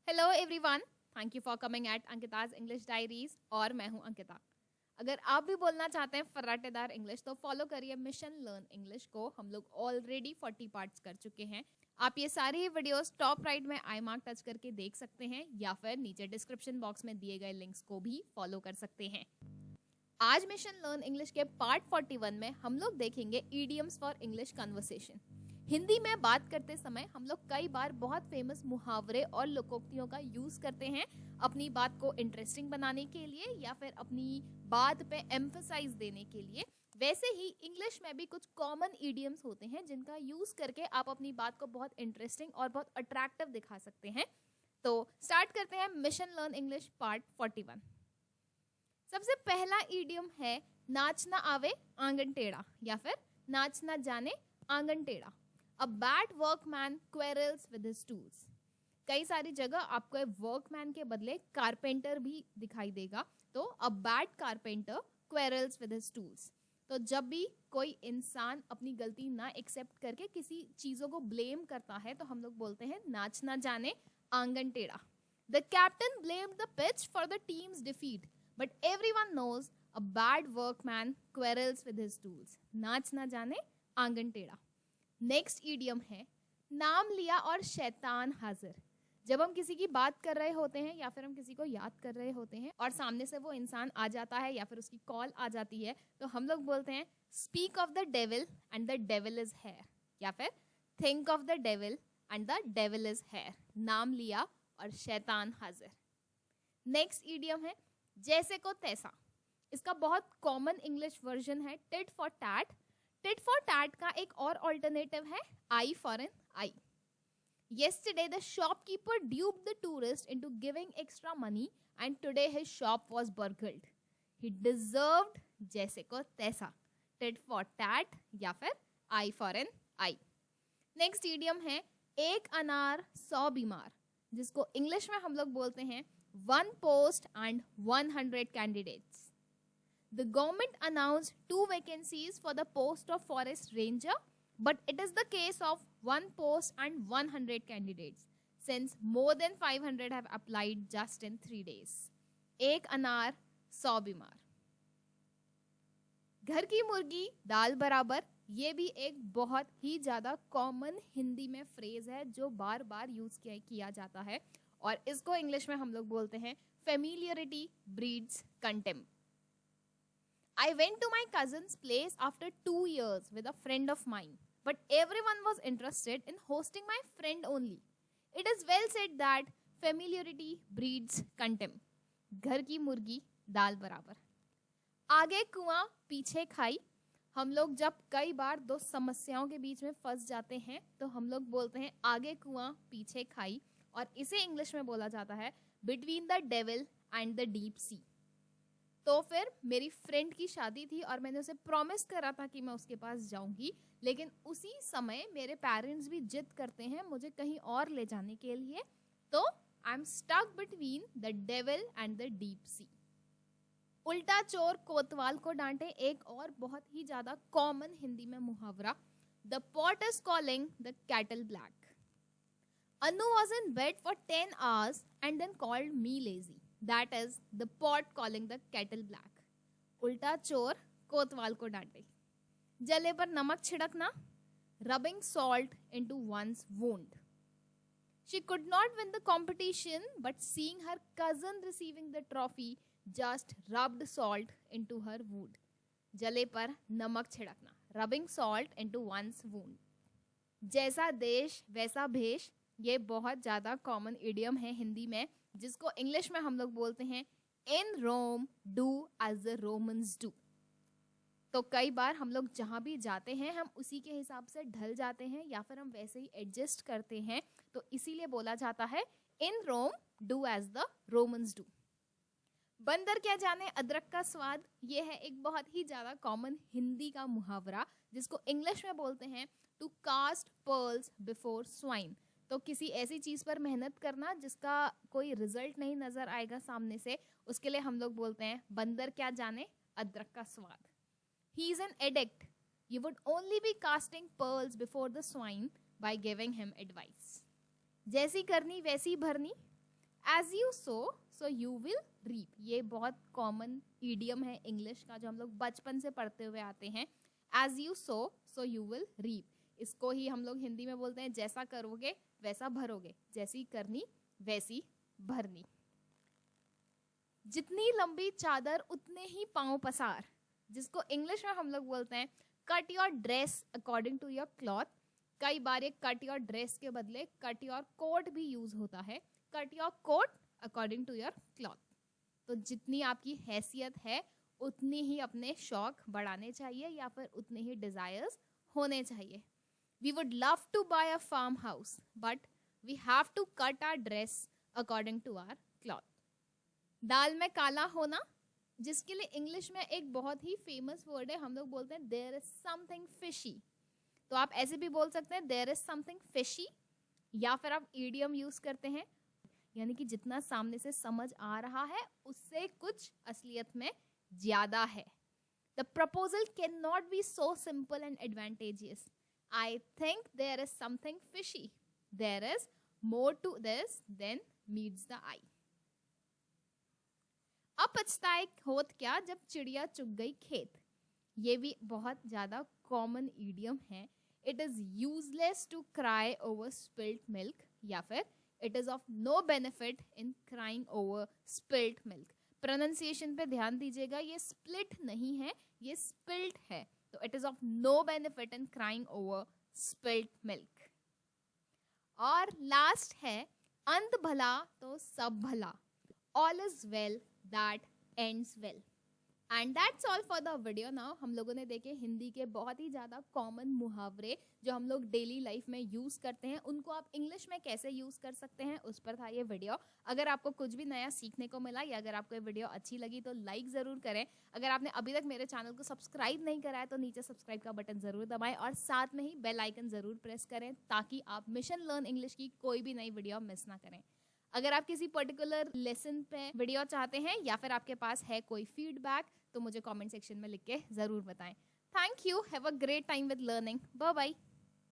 Hello everyone, thank you for coming at Ankita's English diaries और मैं हूं अंकिता। अगर आप भी बोलना चाहते हैं फर्राटेदार इंग्लिश तो फॉलो करिए मिशन लर्न इंग्लिश को। हम लोग ऑलरेडी 40 पार्ट्स कर चुके हैं। आप ये सारी ही वीडियोस टॉप राइट में आई मार्क टच करके देख सकते हैं या फिर नीचे डिस्क्रिप्शन बॉक्स में दिए गए लिंक्स को भी फॉलो कर सकते हैं। आज मिशन लर्न इंग्लिश के पार्ट 41 में हम लोग देखेंगे idioms for English conversation. Hindi में बात करते समय हम लोग कई बार बहुत फेमस मुहावरे और लोकोक्तियों का यूज करते हैं अपनी बात को इंटरेस्टिंग बनाने के लिए या फिर अपनी बात पे एम्फसाइज देने के लिए। वैसे ही इंग्लिश में भी कुछ कॉमन ईडियम्स होते हैं जिनका यूज करके आप अपनी बात को बहुत इंटरेस्टिंग और बहुत अट्रैक्टिव दिखा सकते हैं। तो स्टार्ट करते हैं मिशन लर्न इंग्लिश पार्ट 41। सबसे पहला ईडियम है नाच ना आवे आंगन टेढ़ा या फिर नाच ना जाने आंगन टेढ़ा। A bad workman quarrels with his tools। कई सारी जगह आपको वर्कमैन के बदले कारपेंटर भी दिखाई देगा। तो a bad carpenter quarrels with his tools। तो जब भी कोई इंसान अपनी गलती ना एक्सेप्ट करके किसी चीजों को ब्लेम करता है तो हम लोग बोलते हैं नाच ना जाने आंगन टेढ़ा। The captain blamed the pitch for the team's defeat, but everyone knows a bad workman quarrels with his tools। नाच ना जाने आंगन टेढ़ा। नेक्स्ट ईडियम है नाम लिया और शैतान हाजिर। जब हम किसी की बात कर रहे होते हैं या फिर हम किसी को याद कर रहे होते हैं और सामने से वो इंसान आ जाता है या फिर उसकी कॉल आ जाती है तो हम लोग बोलते हैं speak of the devil and the devil is here या फिर think of the devil and the devil is here. नाम लिया और शैतान हाजिर। नेक्स्ट ईडियम है जैसे को तैसा। इसका बहुत कॉमन इंग्लिश वर्जन है tit for tat. Tit for tat का एक और ऑल्टरनेटिव है eye for an eye. Yesterday the shopkeeper duped the tourist into giving extra money and today his shop was burgled। He deserved जैसे को तैसा। Tit for tat या फिर eye for an eye. Next idiom है एक अनार 100 बीमार, जिसको इंग्लिश में हम लोग बोलते हैं 1 post and 100 candidates। The government announced 2 vacancies for the post of forest ranger, but it is the case of 1 post and 100 candidates, since more than 500 have applied just in 3 days। एक अनार 100 बीमार। घर की मुर्गी दाल बराबर, ये भी एक बहुत ही ज्यादा कॉमन हिंदी में फ्रेज है जो बार बार यूज किया जाता है और इसको इंग्लिश में हम लोग बोलते हैं familiarity breeds contempt. I went to my cousin's place after 2 years with a friend of mine, but everyone was interested in hosting my friend only। It is well said that familiarity breeds contempt। घर की मुर्गी दाल बराबर। आगे कुआं पीछे खाई। हम लोग जब कई बार दो समस्याओं के बीच में फंस जाते हैं तो हम लोग बोलते हैं आगे कुआं पीछे खाई और इसे इंग्लिश में बोला जाता है between the devil and the deep सी। तो फिर मेरी फ्रेंड की शादी थी और मैंने उसे प्रॉमिस करा था कि मैं उसके पास जाऊंगी, लेकिन उसी समय मेरे पेरेंट्स भी जिद करते हैं मुझे कहीं और ले जाने के लिए। तो I am stuck between the devil and the deep sea. उल्टा चोर कोतवाल को डांटे एक और बहुत ही ज्यादा कॉमन हिंदी में मुहावरा the pot is calling the cattle black. Anu was in bed for 10 hours and then called me lazy। That is the pot calling the kettle black। उल्टा चोर कोतवाल को डांटे। जले पर नमक छिड़कना rubbing salt into one's wound। She could not win the competition but seeing her cousin receiving the trophy just rubbed salt into her wound। जले पर नमक छिड़कना rubbing salt into one's wound। जैसा देश वैसा भेष, ये बहुत ज्यादा कॉमन इडियम है हिंदी में जिसको इंग्लिश में हम लोग बोलते हैं in Rome do as the Romans do. तो कई बार हम लोग जहां भी जाते हैं हम उसी के हिसाब से ढल जाते हैं या फिर हम वैसे ही एडजस्ट करते हैं, तो इसीलिए बोला जाता है in Rome do as the Romans do. बंदर क्या जाने अदरक का स्वाद, ये है एक बहुत ही ज्यादा कॉमन हिंदी का मुहावरा जिसको इंग्लिश में बोलते हैं to cast pearls before swine. तो किसी ऐसी चीज पर मेहनत करना जिसका कोई रिजल्ट नहीं नजर आएगा सामने से, उसके लिए हम लोग बोलते हैं बंदर क्या जाने अदरक का स्वाद। He is an addict, you would only be casting pearls before the swine by giving him advice. जैसी करनी वैसी भरनी, as you sow you will reap, ये बहुत कॉमन ईडियम है इंग्लिश का जो हम लोग बचपन से पढ़ते हुए आते हैं। As you sow you will reap, इसको ही हम लोग हिंदी में बोलते हैं जैसा करोगे वैसा भरोगे, जैसी करनी वैसी भरनी। जितनी लंबी चादर उतने ही पांव पसार, जिसको इंग्लिश में हम लोग बोलते हैं cut your dress according to your cloth. कई बार ये कट योर ड्रेस के बदले कट योर कोट भी यूज होता है, cut your coat according to your cloth. तो जितनी आपकी हैसियत है उतनी ही अपने शौक बढ़ाने चाहिए या फिर उतने ही डिजायर्स होने चाहिए। We would love to buy a farm house but we have to cut our dress according to our cloth. दाल में काला होना, जिसके लिए इंग्लिश में एक बहुत ही फेमस वर्ड है, हम लोग बोलते हैं देयर इज समथिंग फिशी। तो आप ऐसे भी बोल सकते हैं देयर इज समथिंग फिशी, या फिर आप ईडियम यूज करते हैं, यानी कि जितना सामने से समझ आ रहा है उससे कुछ असलियत में ज्यादा है। The proposal can not be so simple and advantageous. I think there is something fishy, there is more to this than meets the eye. अब पछताए होत क्या जब चिड़िया चुग गई खेत, ये भी बहुत ज्यादा कॉमन ईडियम है। It is useless to cry over spilled milk, या फिर it is of no benefit in crying over spilled milk. Pronunciation पे ध्यान दीजिएगा, ये स्प्लिट नहीं है, ये स्पिल्ड है। तो it is of no benefit in crying over spilled milk. और लास्ट है अंत भला तो सब भला, all is well that ends well. And that's all for the video. Now हम लोगों ने देखे हिंदी के बहुत ही ज़्यादा कॉमन मुहावरे जो हम लोग डेली लाइफ में यूज़ करते हैं, उनको आप इंग्लिश में कैसे यूज़ कर सकते हैं, उस पर था ये वीडियो। अगर आपको कुछ भी नया सीखने को मिला या अगर आपको ये वीडियो अच्छी लगी तो लाइक ज़रूर करें। अगर आपने अभी तक मेरे चैनल को सब्सक्राइब नहीं करा है तो नीचे सब्सक्राइब का बटन ज़रूर दबाएं और साथ में ही बेल आइकन ज़रूर प्रेस करें ताकि आप मिशन लर्न इंग्लिश की कोई भी नई वीडियो मिस ना करें। अगर आप किसी पर्टिकुलर लेसन पे वीडियो चाहते हैं या फिर आपके पास है कोई फीडबैक तो मुझे कमेंट सेक्शन में लिख के जरूर बताएं। Thank you, have a great time with learning, bye bye.